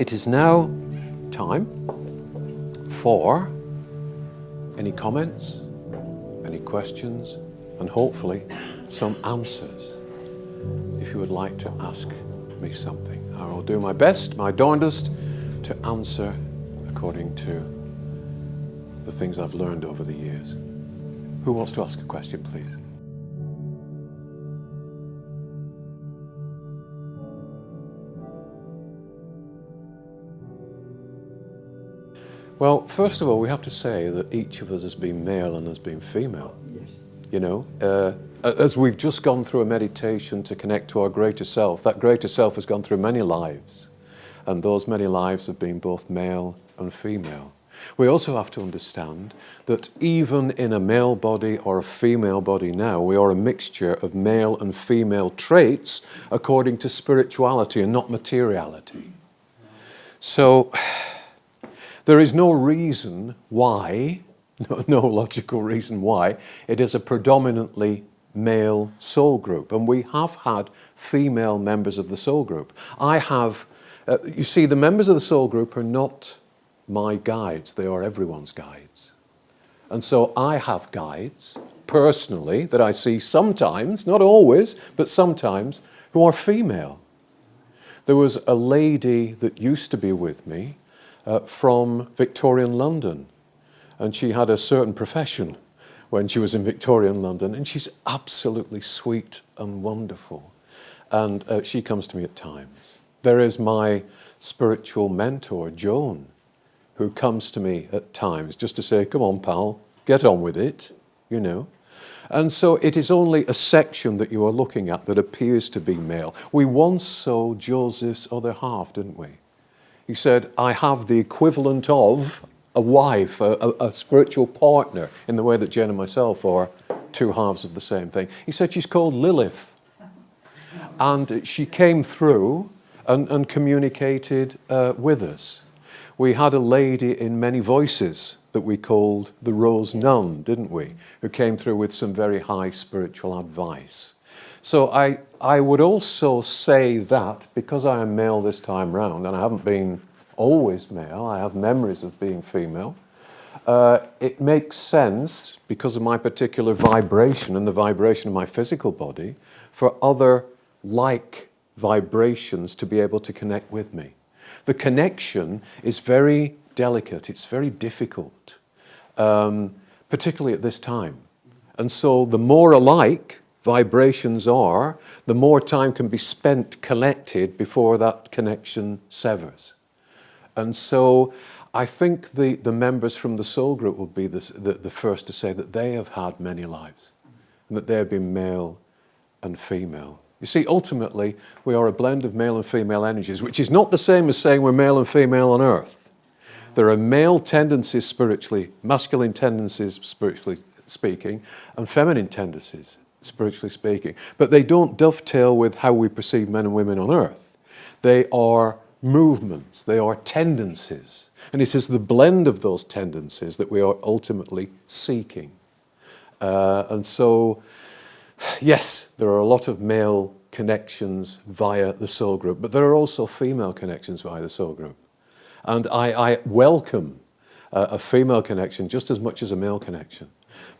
It is now time for any comments, any questions, and hopefully some answers. If you would like to ask me something, I will do my best, my darndest, to answer according to the things I've learned over the years. Who wants to ask a question, please? Well, first of all, we have to say that each of us has been male and has been female. Yes. You know, as we've just gone through a meditation to connect to our greater self, that greater self has gone through many lives, and those many lives have been both male and female. We also have to understand that even in a male body or a female body now, we are a mixture of male and female traits according to spirituality and not materiality. So there is no reason why, no logical reason why, it is a predominantly male soul group. And we have had female members of the soul group. I have, you see, the members of the soul group are not my guides, they are everyone's guides. And so I have guides, personally, that I see sometimes, not always, but sometimes, who are female. There was a lady that used to be with me from Victorian London, and she had a certain profession when she was in Victorian London, and she's absolutely sweet and wonderful, and she comes to me at times. There is my spiritual mentor, Joan, who comes to me at times just to say, come on pal, get on with it, you know. And so it is only a section that you are looking at that appears to be male. We once saw Joseph's other half, didn't we? He said, I have the equivalent of a wife, a spiritual partner, in the way that Jen and myself are two halves of the same thing. He said she's called Lilith. And she came through and communicated with us. We had a lady in many voices that we called the Rose Nun, didn't we? Who came through with some very high spiritual advice. So I would also say that because I am male this time round, and I haven't been always male, I have memories of being female, it makes sense, because of my particular vibration and the vibration of my physical body, for other like vibrations to be able to connect with me. The connection is very delicate, it's very difficult, particularly at this time. And so the more alike vibrations are, the more time can be spent connected before that connection severs. And so I think the members from the soul group will be the first to say that they have had many lives, and that they have been male and female. You see, ultimately, we are a blend of male and female energies, which is not the same as saying we're male and female on earth. There are male tendencies spiritually, masculine tendencies spiritually speaking, and feminine tendencies spiritually speaking. But they don't dovetail with how we perceive men and women on earth. They are movements, they are tendencies. And it is the blend of those tendencies that we are ultimately seeking. And so, yes, there are a lot of male connections via the soul group, but there are also female connections via the soul group. And I welcome a female connection just as much as a male connection.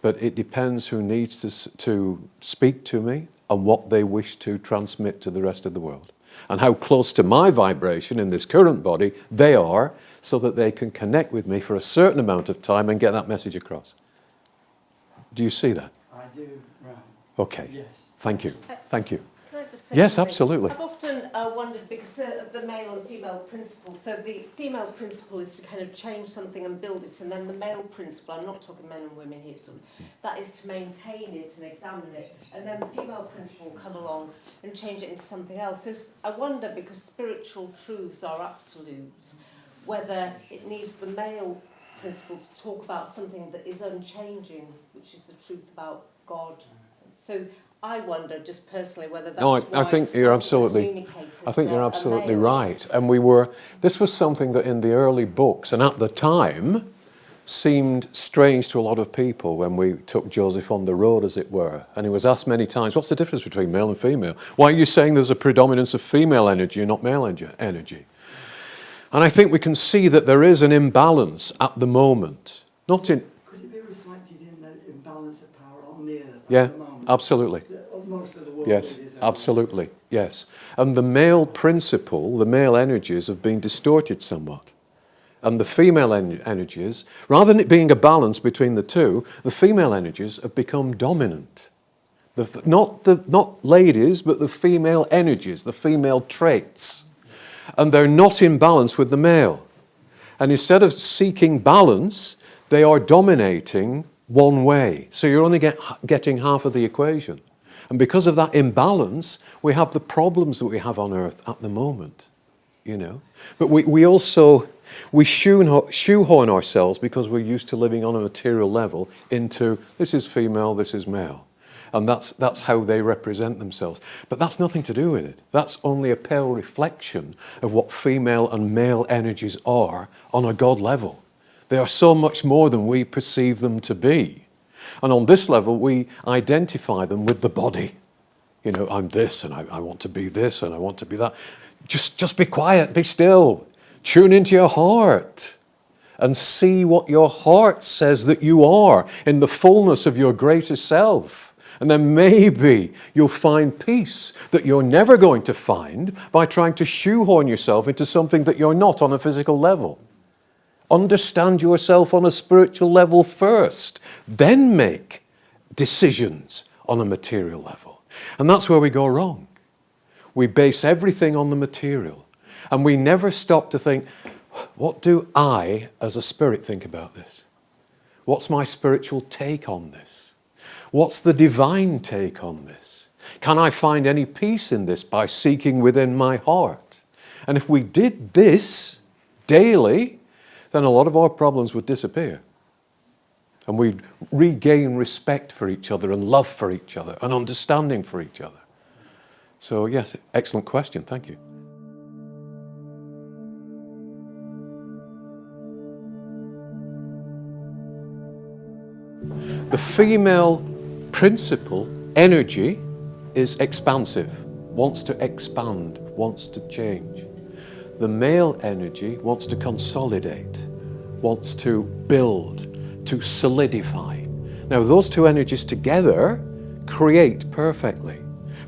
But it depends who needs to speak to me and what they wish to transmit to the rest of the world. And how close to my vibration in this current body they are, so that they can connect with me for a certain amount of time and get that message across. Do you see that? I do, right. Okay. Yes. Thank you. Thank you. Can I just say Yes, something? absolutely. I've often wondered, because of the male and female principle, so the female principle is to kind of change something and build it, and then the male principle, I'm not talking men and women here, so that is to maintain it and examine it, and then the female principle will come along and change it into something else. So I wonder, because spiritual truths are absolute, whether it needs the male principle to talk about something that is unchanging, which is the truth about God. So I wonder, just personally, whether that's No, I think you're absolutely. I think you're absolutely right. And this was something that in the early books, and at the time, seemed strange to a lot of people when we took Joseph on the road, as it were. And he was asked many times, what's the difference between male and female? Why are you saying there's a predominance of female energy and not male energy? And I think we can see that there is an imbalance at the moment. Not in... Could it be reflected in the imbalance of power on the earth Yeah, at the moment? absolutely. Most of the world Yes, is absolutely, yes. And the male principle, the male energies have been distorted somewhat. And the female energies, rather than it being a balance between the two, the female energies have become dominant. Not ladies, but the female energies, the female traits. And they're not in balance with the male. And instead of seeking balance, they are dominating one way. So you're only getting half of the equation. And because of that imbalance, we have the problems that we have on Earth at the moment, you know. But we also, we shoehorn ourselves, because we're used to living on a material level, into this is female, this is male. And that's how they represent themselves. But that's nothing to do with it. That's only a pale reflection of what female and male energies are on a God level. They are so much more than we perceive them to be. And on this level, we identify them with the body. You know, I'm this, and I want to be this, and I want to be that. Just be quiet, be still. Tune into your heart and see what your heart says that you are in the fullness of your greater self. And then maybe you'll find peace that you're never going to find by trying to shoehorn yourself into something that you're not on a physical level. Understand yourself on a spiritual level first, then make decisions on a material level. And that's where we go wrong. We base everything on the material. And we never stop to think, what do I as a spirit think about this? What's my spiritual take on this? What's the divine take on this? Can I find any peace in this by seeking within my heart? And if we did this daily, then a lot of our problems would disappear. And we'd regain respect for each other and love for each other and understanding for each other. So yes, excellent question, thank you. The female principle, energy, is expansive, wants to expand, wants to change. The male energy wants to consolidate, wants to build, to solidify. Now, those two energies together create perfectly.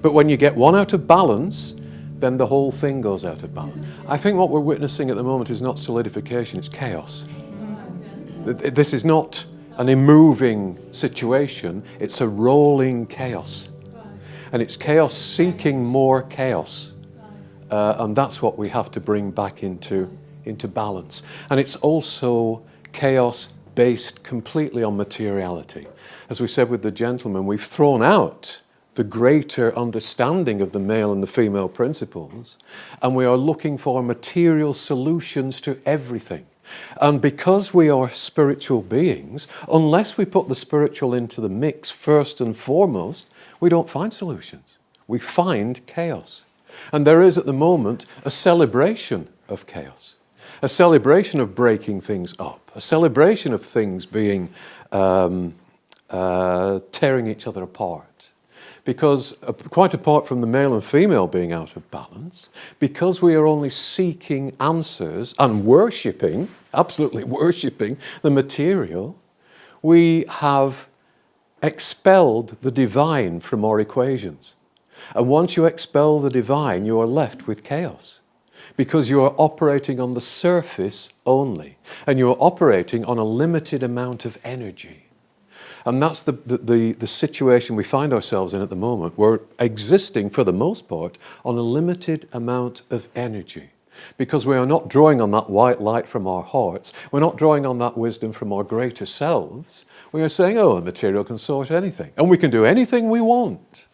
But when you get one out of balance, then the whole thing goes out of balance. I think what we're witnessing at the moment is not solidification, it's chaos. This is not an immoving situation, it's a rolling chaos. And it's chaos seeking more chaos. And that's what we have to bring back into balance. And it's also chaos based completely on materiality. As we said with the gentleman, we've thrown out the greater understanding of the male and the female principles, and we are looking for material solutions to everything. And because we are spiritual beings, unless we put the spiritual into the mix first and foremost, we don't find solutions. We find chaos. And there is at the moment a celebration of chaos, a celebration of breaking things up, a celebration of things being tearing each other apart. Because quite apart from the male and female being out of balance, because we are only seeking answers and worshipping, absolutely worshipping the material, we have expelled the divine from our equations. And once you expel the divine, you are left with chaos. Because you are operating on the surface only. And you are operating on a limited amount of energy. And that's the situation we find ourselves in at the moment. We're existing, for the most part, on a limited amount of energy. Because we are not drawing on that white light from our hearts. We're not drawing on that wisdom from our greater selves. We are saying, oh, the material can sort anything. And we can do anything we want.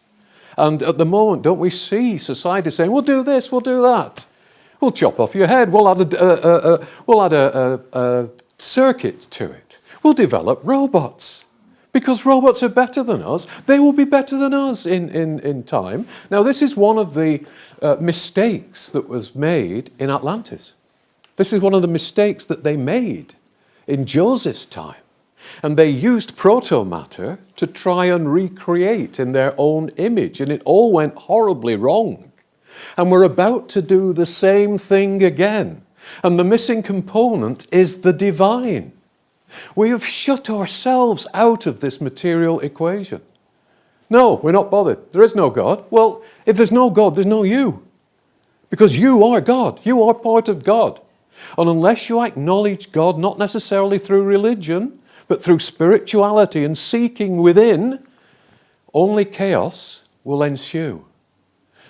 And at the moment, don't we see society saying, we'll do this, we'll do that. We'll chop off your head. We'll add a circuit to it. We'll develop robots. Because robots are better than us. They will be better than us in time. Now, this is one of the mistakes that was made in Atlantis. This is one of the mistakes that they made in Joseph's time. And they used proto-matter to try and recreate in their own image. And it all went horribly wrong. And we're about to do the same thing again. And the missing component is the divine. We have shut ourselves out of this material equation. No, we're not bothered. There is no God. Well, if there's no God, there's no you. Because you are God. You are part of God. And unless you acknowledge God, not necessarily through religion, but through spirituality and seeking within, only chaos will ensue.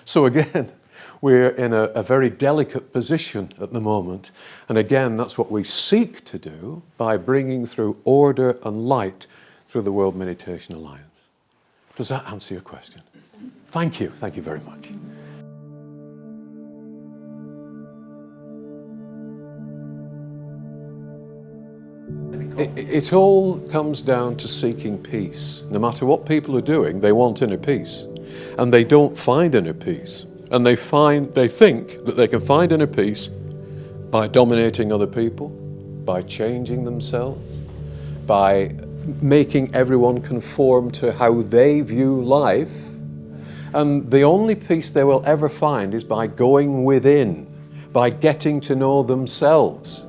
So again, we're in a very delicate position at the moment. And again, that's what we seek to do by bringing through order and light through the World Meditation Alliance. Does that answer your question? Thank you. Thank you very much. It all comes down to seeking peace. No matter what people are doing, they want inner peace. And they don't find inner peace. And they think that they can find inner peace by dominating other people, by changing themselves, by making everyone conform to how they view life. And the only peace they will ever find is by going within, by getting to know themselves.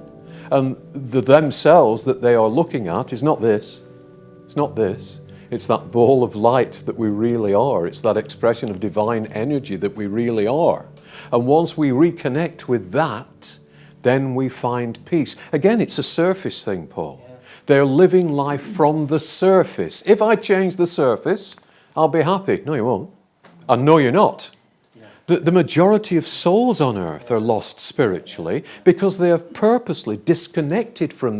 And the themselves that they are looking at is not this, it's not this. It's that ball of light that we really are. It's that expression of divine energy that we really are. And once we reconnect with that, then we find peace. Again, it's a surface thing, Paul. They're living life from the surface. If I change the surface, I'll be happy. No, you won't. And no, you're not. The majority of souls on earth are lost spiritually because they have purposely disconnected from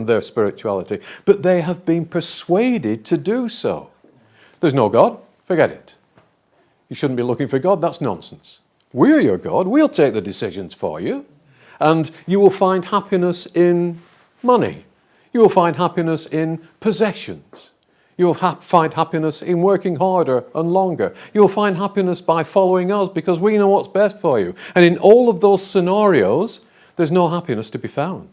their spirituality, but they have been persuaded to do so. There's no God? Forget it. You shouldn't be looking for God. That's nonsense. We're your God. We'll take the decisions for you. And you will find happiness in money. You will find happiness in possessions. You will find happiness in working harder and longer. You will find happiness by following us because we know what's best for you. And in all of those scenarios, there's no happiness to be found.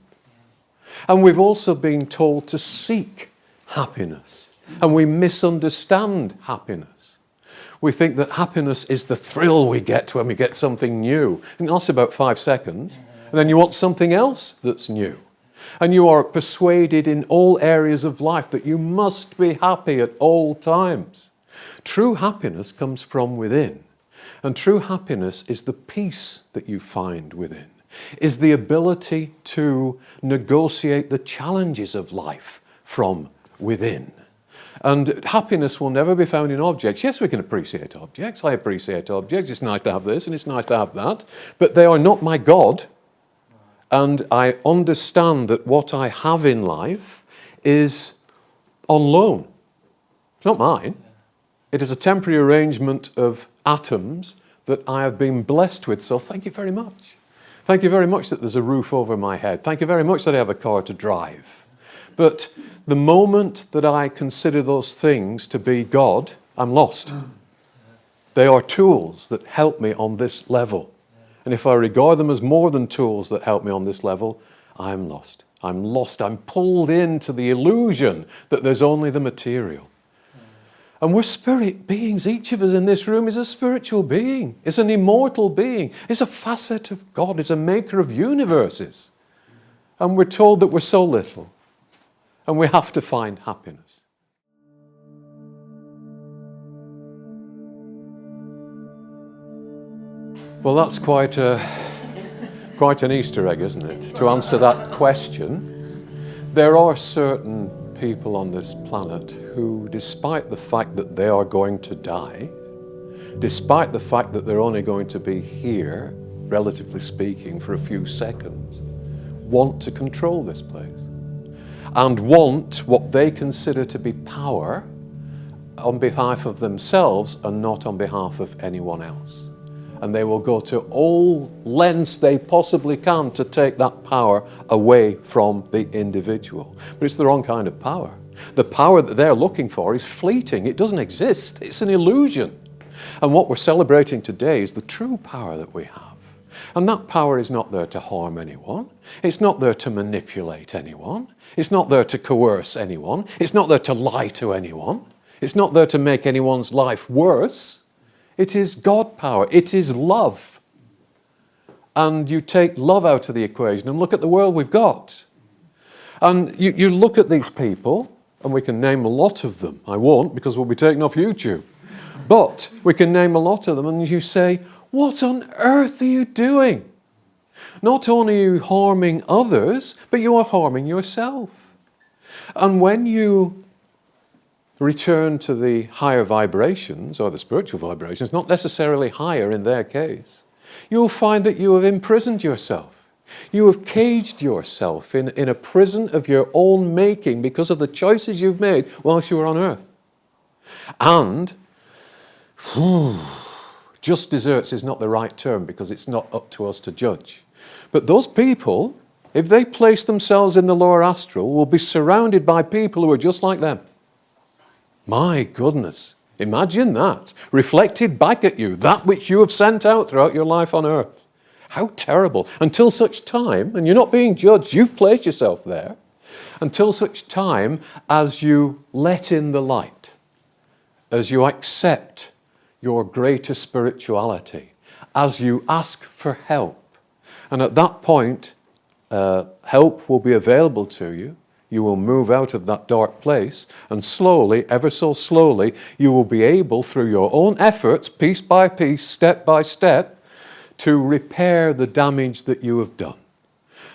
And we've also been told to seek happiness. And we misunderstand happiness. We think that happiness is the thrill we get when we get something new. And that's about 5 seconds. And then you want something else that's new. And you are persuaded in all areas of life that you must be happy at all times. True happiness comes from within. And true happiness is the peace that you find within, is the ability to negotiate the challenges of life from within. And happiness will never be found in objects. Yes, we can appreciate objects. I appreciate objects. It's nice to have this and it's nice to have that. But they are not my God. And I understand that what I have in life is on loan. It's not mine. It is a temporary arrangement of atoms that I have been blessed with. So thank you very much. Thank you very much that there's a roof over my head. Thank you very much that I have a car to drive. But the moment that I consider those things to be God, I'm lost. They are tools that help me on this level. And if I regard them as more than tools that help me on this level, I'm lost. I'm lost. I'm pulled into the illusion that there's only the material. And we're spirit beings. Each of us in this room is a spiritual being. It's an immortal being. It's a facet of God. It's a maker of universes. And we're told that we're so little. And we have to find happiness. Well, that's quite an Easter egg, isn't it? To answer that question, there are certain people on this planet who, despite the fact that they are going to die, despite the fact that they're only going to be here, relatively speaking, for a few seconds, want to control this place and want what they consider to be power on behalf of themselves and not on behalf of anyone else. And they will go to all lengths they possibly can to take that power away from the individual. But it's the wrong kind of power. The power that they're looking for is fleeting. It doesn't exist. It's an illusion. And what we're celebrating today is the true power that we have. And that power is not there to harm anyone. It's not there to manipulate anyone. It's not there to coerce anyone. It's not there to lie to anyone. It's not there to make anyone's life worse. It is God power. It is love. and you take love out of the equation and look at the world we've got. And you look at these people, and we can name a lot of them. I won't, because we'll be taken off YouTube. But we can name a lot of them, and you say, what on earth are you doing? Not only are you harming others, but you are harming yourself. And when you return to the higher vibrations, or the spiritual vibrations, not necessarily higher in their case, you'll find that you have imprisoned yourself. You have caged yourself in a prison of your own making because of the choices you've made whilst you were on earth. And just desserts is not the right term because it's not up to us to judge. But those people, if they place themselves in the lower astral, will be surrounded by people who are just like them. My goodness, imagine that, reflected back at you, that which you have sent out throughout your life on earth. How terrible. Until such time, and you're not being judged, you've placed yourself there, until such time as you let in the light, as you accept your greater spirituality, as you ask for help. And at that point, help will be available to you. You will move out of that dark place, and slowly, ever so slowly, you will be able, through your own efforts, piece by piece, step by step, to repair the damage that you have done,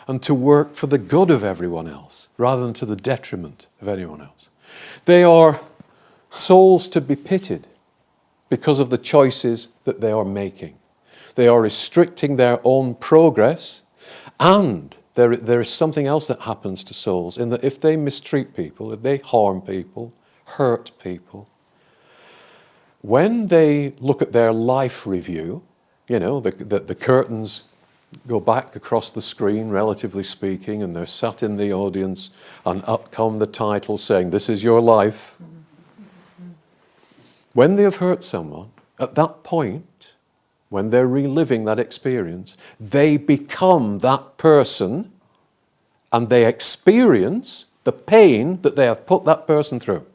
and to work for the good of everyone else, rather than to the detriment of anyone else. They are souls to be pitied because of the choices that they are making. They are restricting their own progress, and there is something else that happens to souls, in that if they mistreat people, if they harm people, hurt people, when they look at their life review, you know, the curtains go back across the screen, relatively speaking, and they're sat in the audience, and up come the title saying, "This is your life." When they have hurt someone, at that point, when they're reliving that experience, they become that person, and they experience the pain that they have put that person through,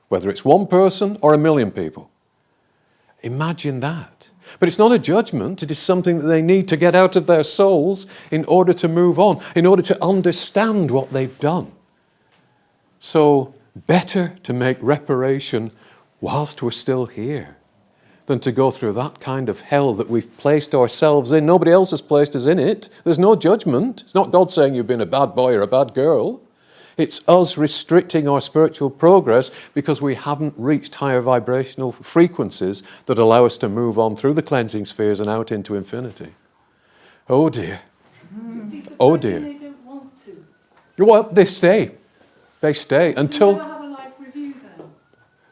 whether it's one person or a million people. Imagine that. But it's not a judgment, it is something that they need to get out of their souls in order to move on, in order to understand what they've done. So, better to make reparation whilst we're still here than to go through that kind of hell that we've placed ourselves in. Nobody else has placed us in it. There's no judgment. It's not God saying you've been a bad boy or a bad girl. It's us restricting our spiritual progress because we haven't reached higher vibrational frequencies that allow us to move on through the cleansing spheres and out into infinity. Oh dear. Oh dear. They don't want to. Well, they stay. They stay until... Do they have a life review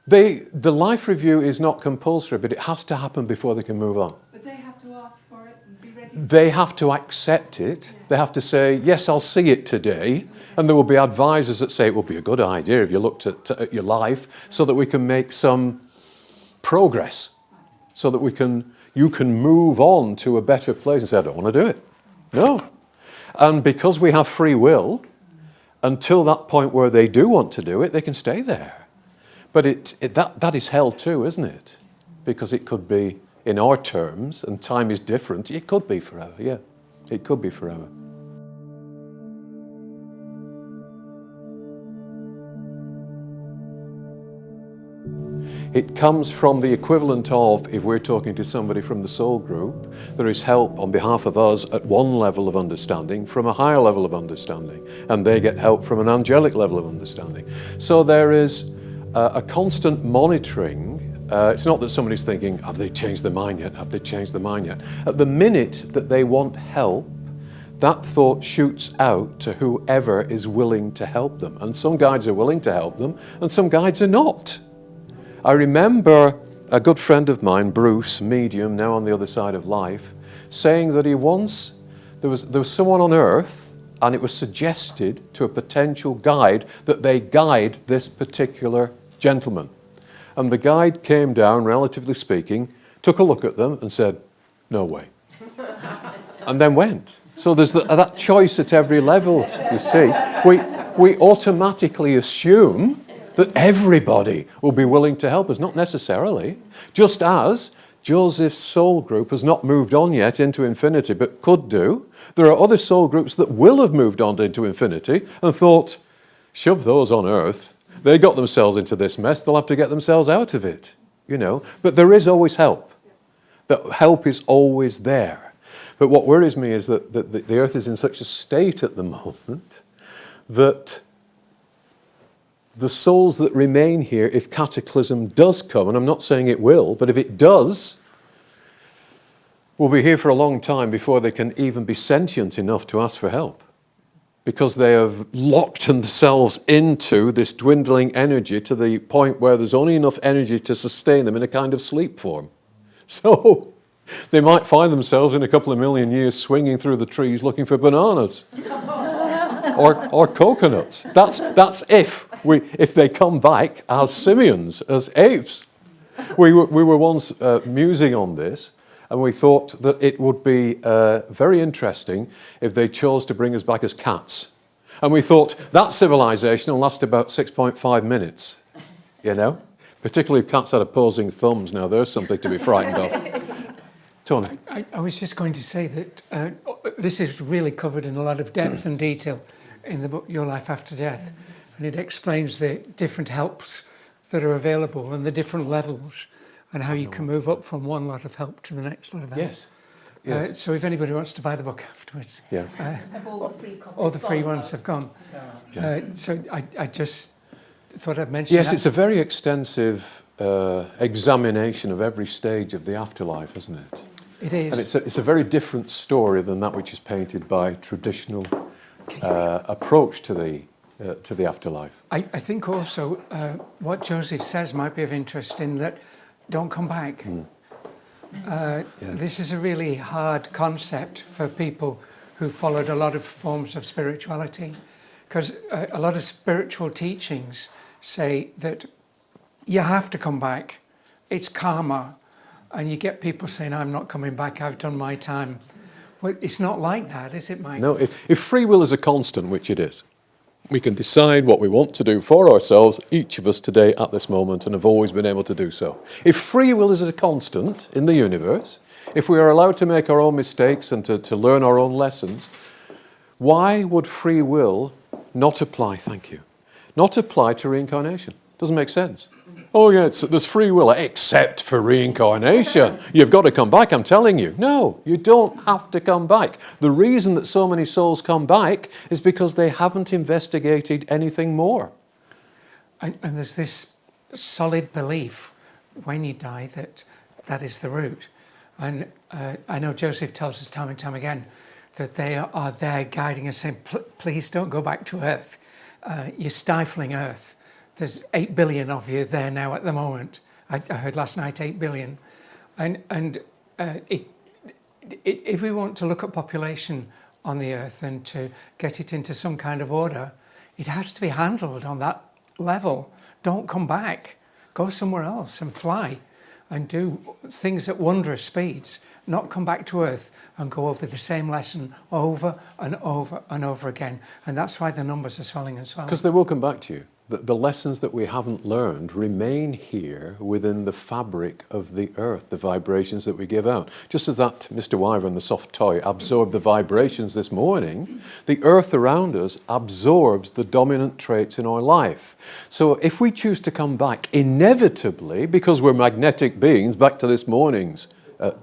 then? The life review is not compulsory, but it has to happen before they can move on. But they have to ask for it and be ready. They have to accept it. They have to say, yes, I'll see it today. And there will be advisors that say it will be a good idea if you looked at your life so that we can make some progress, so that you can move on to a better place and say, I don't want to do it. No. And because we have free will, until that point where they do want to do it, they can stay there. But that is hell too, isn't it? Because it could be, in our terms, and time is different, it could be forever, yeah. It could be forever. It comes from the equivalent of, if we're talking to somebody from the soul group, there is help on behalf of us at one level of understanding from a higher level of understanding, and they get help from an angelic level of understanding. So there is a constant monitoring. It's not that somebody's thinking, have they changed their mind yet? Have they changed their mind yet? At the minute that they want help, that thought shoots out to whoever is willing to help them. And some guides are willing to help them, and some guides are not. I remember a good friend of mine, Bruce, medium, now on the other side of life, saying that there was someone on earth, and it was suggested to a potential guide that they guide this particular gentleman. And the guide came down, relatively speaking, took a look at them and said, no way. And then went. So there's that choice at every level, you see. We automatically assume that everybody will be willing to help us. Not necessarily. Just as Joseph's soul group has not moved on yet into infinity, but could do. There are other soul groups that will have moved on into infinity and thought, shove those on earth. They got themselves into this mess. They'll have to get themselves out of it, you know. But there is always help. That help is always there. But what worries me is that the earth is in such a state at the moment that the souls that remain here, if cataclysm does come, and I'm not saying it will, but if it does, will be here for a long time before they can even be sentient enough to ask for help. Because they have locked themselves into this dwindling energy to the point where there's only enough energy to sustain them in a kind of sleep form. So they might find themselves in a couple of million years swinging through the trees looking for bananas or coconuts. That's if they come back as simians, as apes. We were once musing on this, and we thought that it would be very interesting if they chose to bring us back as cats. And we thought that civilization will last about 6.5 minutes, you know? Particularly if cats had opposing thumbs. Now, there's something to be frightened of. Tony? I was just going to say that this is really covered in a lot of depth and detail in the book Your Life After Death. And it explains the different helps that are available and the different levels and how you can move up from one lot of help to the next lot of help. Yes. So if anybody wants to buy the book afterwards. Yeah. Have all the free copies All the free gone ones now? have gone. Yeah. So I just thought I'd mention Yes, that. it's a very extensive examination of every stage of the afterlife, isn't it? It is. And it's a very different story than that which is painted by traditional approach to the afterlife. I think also what Joseph says might be of interest in that don't come back. This is a really hard concept for people who followed a lot of forms of spirituality, because a lot of spiritual teachings say that you have to come back. It's karma. And you get people saying, I'm not coming back, I've done my time. Well, it's not like that, is it, Mike? No, if free will is a constant, which it is, we can decide what we want to do for ourselves, each of us today at this moment, and have always been able to do so. If free will is a constant in the universe, if we are allowed to make our own mistakes and to learn our own lessons, why would free will not apply, not apply to reincarnation? Doesn't make sense. Oh yeah, there's free will, except for reincarnation. You've got to come back, I'm telling you. No, you don't have to come back. The reason that so many souls come back is because they haven't investigated anything more. And there's this solid belief when you die that is the route. And I know Joseph tells us time and time again that they are there guiding us, saying, please don't go back to Earth. You're stifling Earth. There's 8 billion of you there now at the moment. I heard last night 8 billion. And if we want to look at population on the Earth and to get it into some kind of order, it has to be handled on that level. Don't come back. Go somewhere else and fly and do things at wondrous speeds. Not come back to Earth and go over the same lesson over and over and over again. And that's why the numbers are swelling and swelling. Because they will come back to you. The lessons that we haven't learned remain here within the fabric of the earth, the vibrations that we give out. Just as that Mr. Wyvern, the soft toy, absorbed the vibrations this morning, the earth around us absorbs the dominant traits in our life. So if we choose to come back, inevitably, because we're magnetic beings, back to this morning's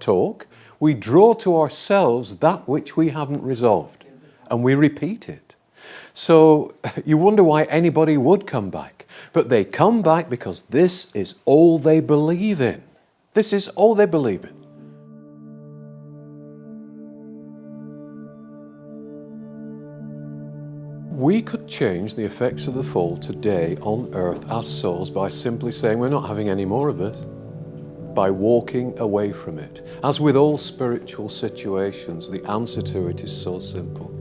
talk, we draw to ourselves that which we haven't resolved, and we repeat it. So you wonder why anybody would come back. But they come back because this is all they believe in. This is all they believe in. We could change the effects of the fall today on earth as souls by simply saying we're not having any more of this. By walking away from it. As with all spiritual situations, the answer to it is so simple.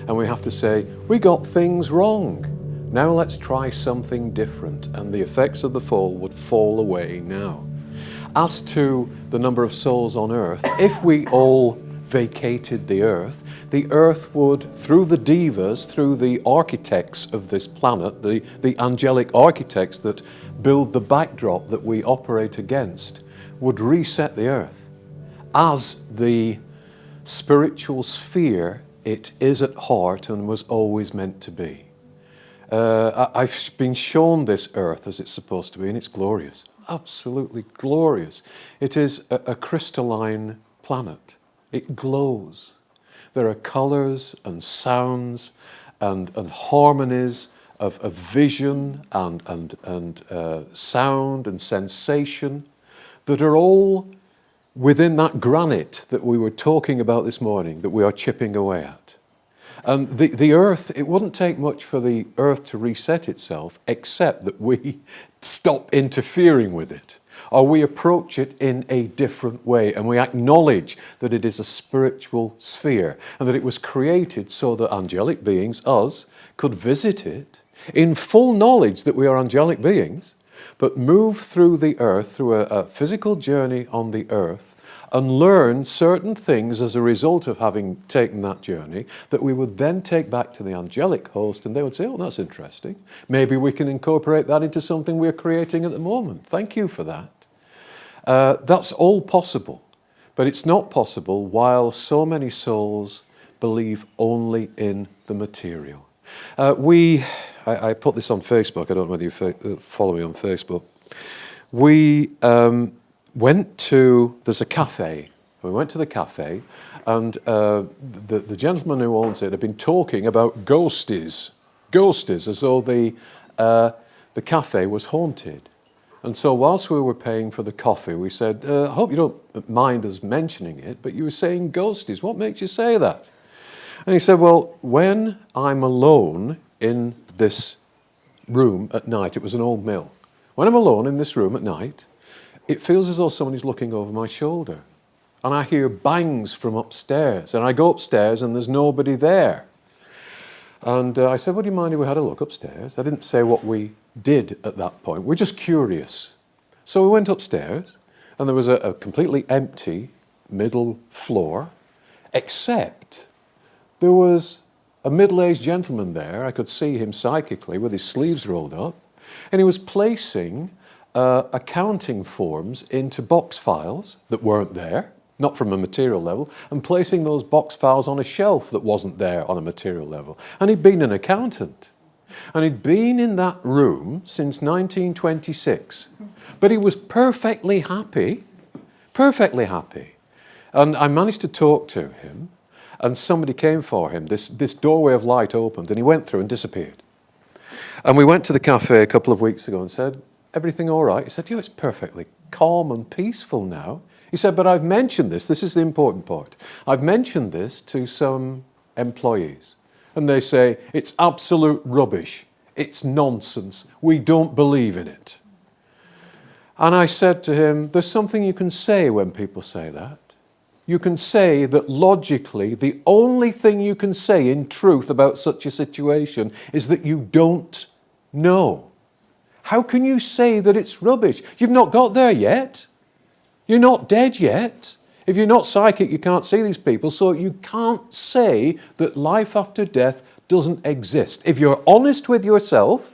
And we have to say, we got things wrong. Now let's try something different. And the effects of the fall would fall away now. As to the number of souls on earth, if we all vacated the earth would, through the divas, through the architects of this planet, the angelic architects that build the backdrop that we operate against, would reset the earth as the spiritual sphere it is at heart and was always meant to be. I've been shown this earth as it's supposed to be, and it's glorious, absolutely glorious. It is a crystalline planet. It glows. There are colours and sounds and harmonies of vision and sound and sensation that are all within that granite that we were talking about this morning, that we are chipping away at. And the earth, it wouldn't take much for the earth to reset itself, except that we stop interfering with it, or we approach it in a different way, and we acknowledge that it is a spiritual sphere, and that it was created so that angelic beings, us, could visit it in full knowledge that we are angelic beings, but move through the earth, through a physical journey on the earth, and learn certain things as a result of having taken that journey that we would then take back to the angelic host, and they would say, oh, that's interesting. Maybe we can incorporate that into something we're creating at the moment. Thank you for that. That's all possible, but it's not possible while so many souls believe only in the material. I put this on Facebook. I don't know whether you follow me on Facebook. We went to, there's a cafe. We went to the cafe, and the gentleman who owns it had been talking about ghosties, as though the cafe was haunted. And so whilst we were paying for the coffee, we said, I hope you don't mind us mentioning it, but you were saying ghosties. What makes you say that? And he said, well, when I'm alone in this room at night, it was an old mill. When I'm alone in this room at night, it feels as though somebody's looking over my shoulder. And I hear bangs from upstairs. And I go upstairs and there's nobody there. And I said, would you mind if we had a look upstairs? I didn't say what we did at that point. We're just curious. So we went upstairs, and there was a completely empty middle floor, except there was a middle-aged gentleman there. I could see him psychically with his sleeves rolled up, and he was placing accounting forms into box files that weren't there, not from a material level, and placing those box files on a shelf that wasn't there on a material level. And he'd been an accountant. And he'd been in that room since 1926. But he was perfectly happy. And I managed to talk to him, and somebody came for him. This doorway of light opened, and he went through and disappeared. And we went to the cafe a couple of weeks ago and said, everything all right? He said, yeah, it's perfectly calm and peaceful now. He said, but I've mentioned this is the important part. I've mentioned this to some employees, and they say, it's absolute rubbish. It's nonsense. We don't believe in it. And I said to him, there's something you can say when people say that. You can say that logically, the only thing you can say in truth about such a situation is that you don't know. How can you say that it's rubbish? You've not got there yet. You're not dead yet. If you're not psychic, you can't see these people, so you can't say that life after death doesn't exist. If you're honest with yourself,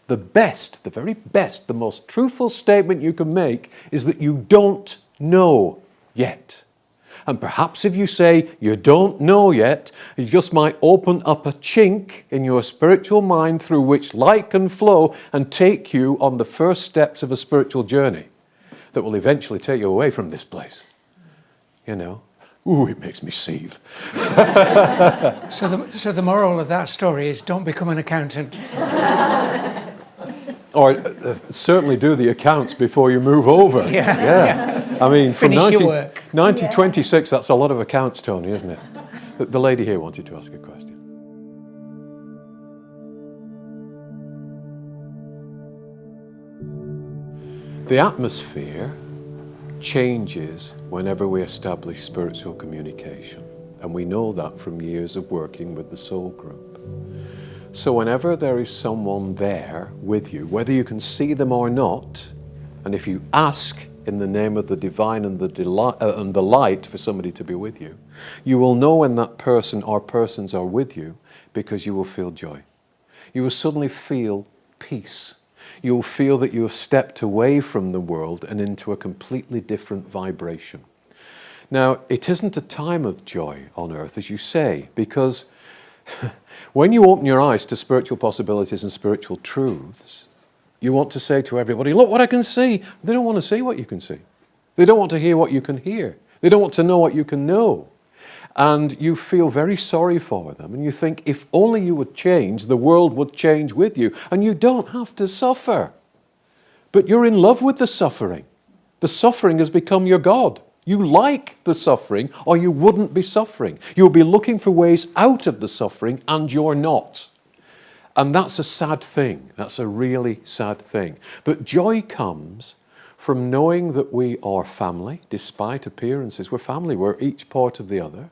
the best, the very best, the most truthful statement you can make is that you don't know yet. And perhaps if you say you don't know yet, you just might open up a chink in your spiritual mind through which light can flow and take you on the first steps of a spiritual journey that will eventually take you away from this place. You know? Ooh, it makes me seethe. So the moral of that story is don't become an accountant. Or certainly do the accounts before you move over. Yeah. I mean, from Finish your work. 1926, that's a lot of accounts, Tony, isn't it? The lady here wanted to ask a question. The atmosphere changes whenever we establish spiritual communication. And we know that from years of working with the soul group. So whenever there is someone there with you, whether you can see them or not, and if you ask, in the name of the divine and the light for somebody to be with you, you will know when that person or persons are with you because you will feel joy. You will suddenly feel peace. You will feel that you have stepped away from the world and into a completely different vibration. Now, it isn't a time of joy on earth, as you say, because when you open your eyes to spiritual possibilities and spiritual truths, you want to say to everybody, look what I can see. They don't want to see what you can see. They don't want to hear what you can hear. They don't want to know what you can know. And you feel very sorry for them. And you think, if only you would change, the world would change with you. And you don't have to suffer. But you're in love with the suffering. The suffering has become your God. You like the suffering, or you wouldn't be suffering. You'll be looking for ways out of the suffering, and you're not. And that's a sad thing. That's a really sad thing. But joy comes from knowing that we are family, despite appearances. We're family. We're each part of the other.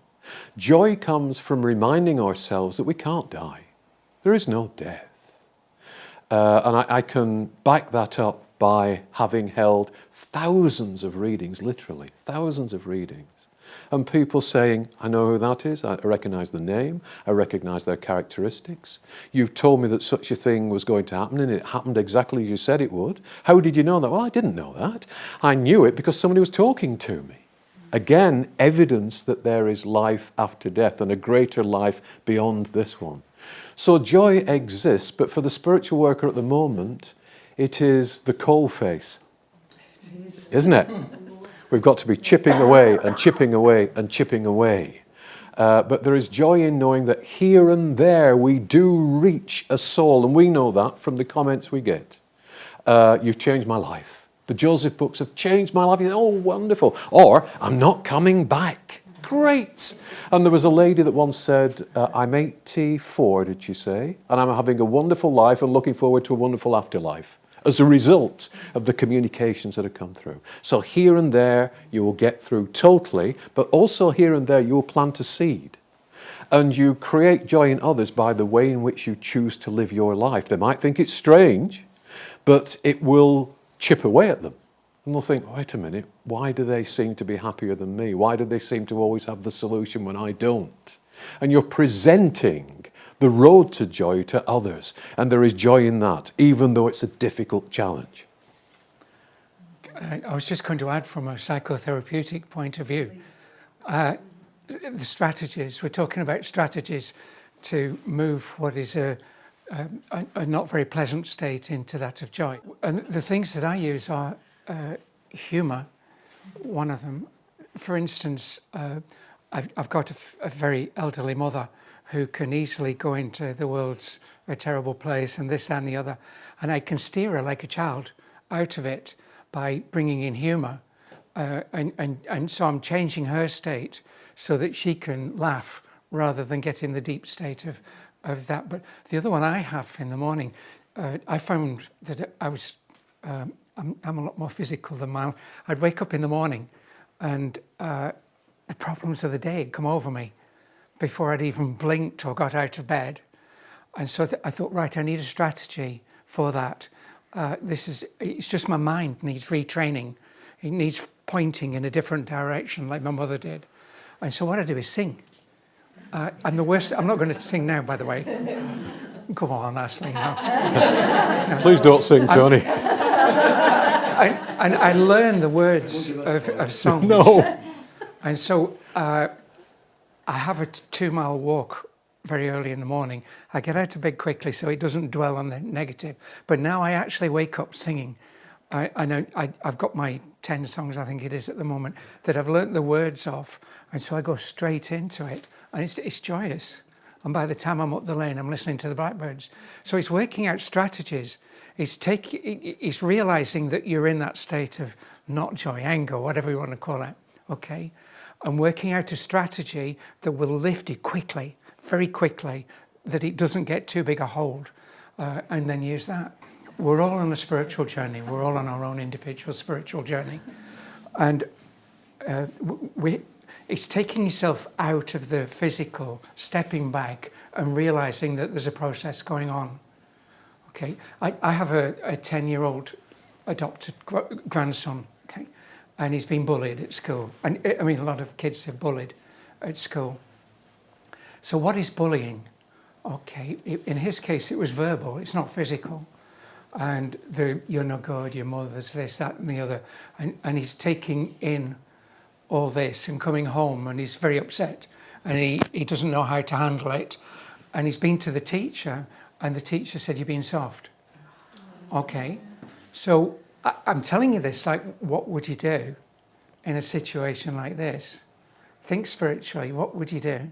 Joy comes from reminding ourselves that we can't die. There is no death. And I can back that up by having held thousands of readings, literally, thousands of readings. And people saying, I know who that is, I recognize the name, I recognize their characteristics. You've told me that such a thing was going to happen, and it happened exactly as you said it would. How did you know that? Well, I didn't know that. I knew it because somebody was talking to me. Again, evidence that there is life after death and a greater life beyond this one. So joy exists, but for the spiritual worker at the moment, it is the coal face, isn't it? We've got to be chipping away and chipping away and chipping away. But there is joy in knowing that here and there we do reach a soul, and we know that from the comments we get. You've changed my life. The Joseph books have changed my life. Oh, wonderful. Or, I'm not coming back. Great. And there was a lady that once said, I'm 84, did she say? And I'm having a wonderful life and looking forward to a wonderful afterlife as a result of the communications that have come through. So here and there you will get through totally, but also here and there you will plant a seed. And you create joy in others by the way in which you choose to live your life. They might think it's strange, but it will chip away at them. And they'll think, wait a minute, why do they seem to be happier than me? Why do they seem to always have the solution when I don't? And you're presenting the road to joy to others. And there is joy in that, even though it's a difficult challenge. I was just going to add from a psychotherapeutic point of view, the strategies, we're talking about strategies to move what is a not very pleasant state into that of joy. And the things that I use are humour, one of them. For instance, I've got a very elderly mother who can easily go into the world's a terrible place and this and the other. And I can steer her like a child out of it by bringing in humour. And so I'm changing her state so that she can laugh rather than get in the deep state of that. But the other one I have in the morning, I found that I was, I'm a lot more physical than mine. I'd wake up in the morning and the problems of the day had come over me before I'd even blinked or got out of bed. And so I thought, right, I need a strategy for that. It's just my mind needs retraining. It needs pointing in a different direction like my mother did. And so what I do is sing. I'm not going to sing now, by the way. Come on, Ashley. No. Please don't sing, Tony. And I learn the words of songs. No. And so I have a 2-mile walk very early in the morning. I get out of bed quickly so it doesn't dwell on the negative. But now I actually wake up singing. I've got my 10 songs, I think it is at the moment, that I've learnt the words of. And so I go straight into it. And it's joyous. And by the time I'm up the lane, I'm listening to the blackbirds. So it's working out strategies. It's realising that you're in that state of not joy, anger, whatever you want to call it. Okay? And working out a strategy that will lift it quickly, very quickly, that it doesn't get too big a hold, and then use that. We're all on a spiritual journey. We're all on our own individual spiritual journey. And it's taking yourself out of the physical, stepping back and realising that there's a process going on. Okay, I have a 10-year-old adopted grandson, okay, and he's been bullied at school. And I mean, a lot of kids are bullied at school. So what is bullying? Okay, in his case, it was verbal. It's not physical. And you're not good, your mother's this, that, and the other. And he's taking in all this and coming home, and he's very upset. And he doesn't know how to handle it. And he's been to the teacher, and the teacher said, "You're being soft." Okay, so I'm telling you this, like, what would you do in a situation like this? Think spiritually, what would you do?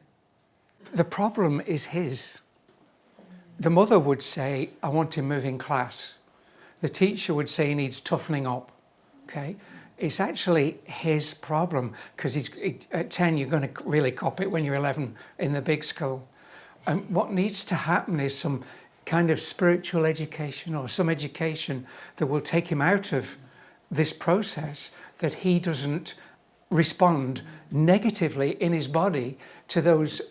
The problem is his. The mother would say, "I want him moving class." The teacher would say he needs toughening up, okay? It's actually his problem, because at 10 you're going to really cop it when you're 11 in the big school. And what needs to happen is some kind of spiritual education, or some education that will take him out of this process, that he doesn't respond negatively in his body to those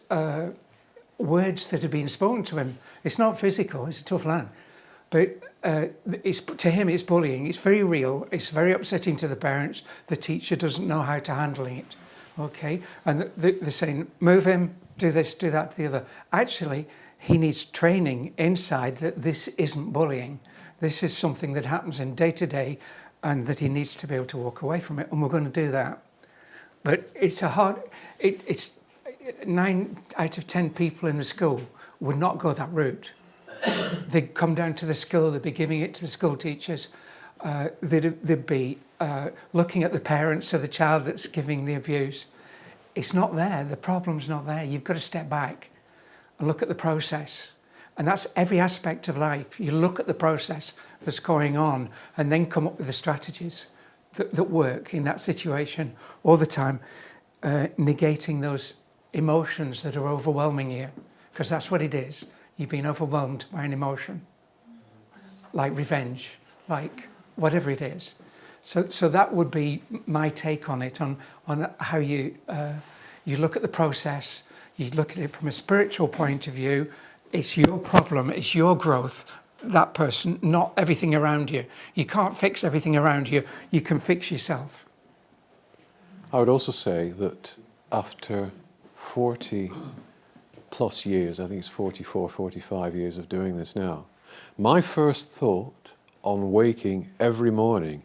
words that have been spoken to him. It's not physical, it's a tough lad. But to him it's bullying, it's very real, it's very upsetting to the parents. The teacher doesn't know how to handle it, okay? And they're saying, move him, do this, do that, the other. Actually, he needs training inside that this isn't bullying. This is something that happens in day to day, and that he needs to be able to walk away from it, and we're going to do that. But it's it's 9 out of 10 people in the school would not go that route. They'd come down to the school, they'd be giving it to the school teachers, they'd be looking at the parents of the child that's giving the abuse. It's not there, the problem's not there. You've got to step back and look at the process. And that's every aspect of life. You look at the process that's going on and then come up with the strategies that work in that situation all the time, negating those emotions that are overwhelming you, because that's what it is. You've been overwhelmed by an emotion, like revenge, like whatever it is. So that would be my take on it, on how you look at the process, you look at it from a spiritual point of view. It's your problem, it's your growth, that person, not everything around you. You can't fix everything around you, you can fix yourself. I would also say that after 40 plus years, I think it's 44, 45 years of doing this now, my first thought on waking every morning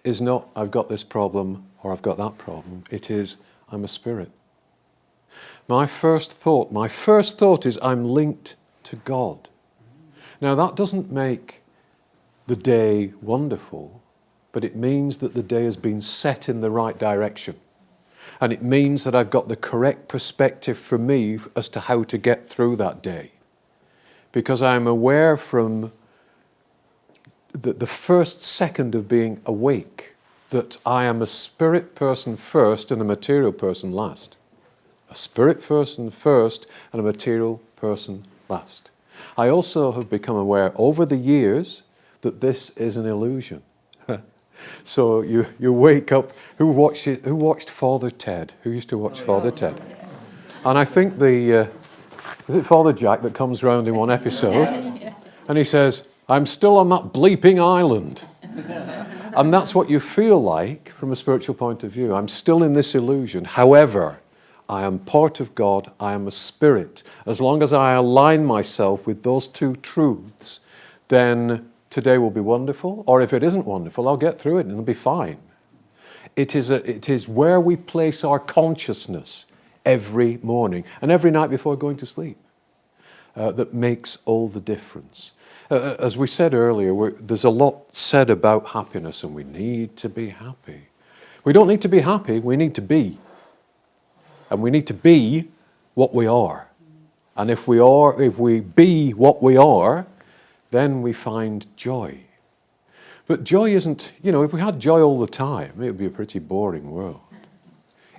is not, I've got this problem or I've got that problem. It is, I'm a spirit. My first thought is, I'm linked to God. Now that doesn't make the day wonderful, but it means that the day has been set in the right direction. And it means that I've got the correct perspective for me as to how to get through that day. Because I'm aware from the first second of being awake that I am a spirit person first and a material person last. A spirit person first and a material person last. I also have become aware over the years that this is an illusion. So you wake up, who watched Father Ted? Who used to watch Father Ted? And I think is it Father Jack that comes round in one episode and he says, I'm still on that bleeping island. And that's what you feel like from a spiritual point of view. I'm still in this illusion. However, I am part of God, I am a spirit. As long as I align myself with those two truths, then today will be wonderful, or if it isn't wonderful, I'll get through it and it'll be fine. It is where we place our consciousness every morning and every night before going to sleep that makes all the difference. As we said earlier, there's a lot said about happiness, and we need to be happy. We don't need to be happy, we need to be. And we need to be what we are. And if we be what we are, then we find joy. But joy isn't, if we had joy all the time, it would be a pretty boring world.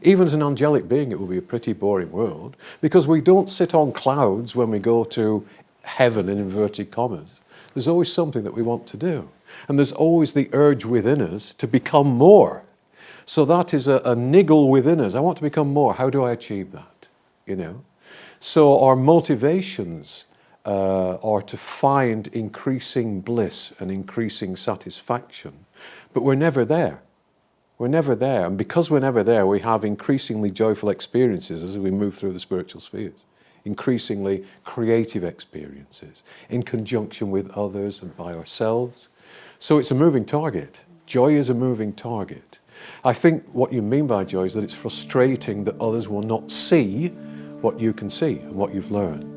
Even as an angelic being, it would be a pretty boring world, because we don't sit on clouds when we go to heaven, in inverted commas. There's always something that we want to do. And there's always the urge within us to become more. So that is a niggle within us. I want to become more. How do I achieve that? So our motivations are to find increasing bliss and increasing satisfaction. But we're never there. We're never there. And because we're never there, we have increasingly joyful experiences as we move through the spiritual spheres. Increasingly creative experiences in conjunction with others and by ourselves. So it's a moving target. Joy is a moving target. I think what you mean by joy is that it's frustrating that others will not see what you can see and what you've learned.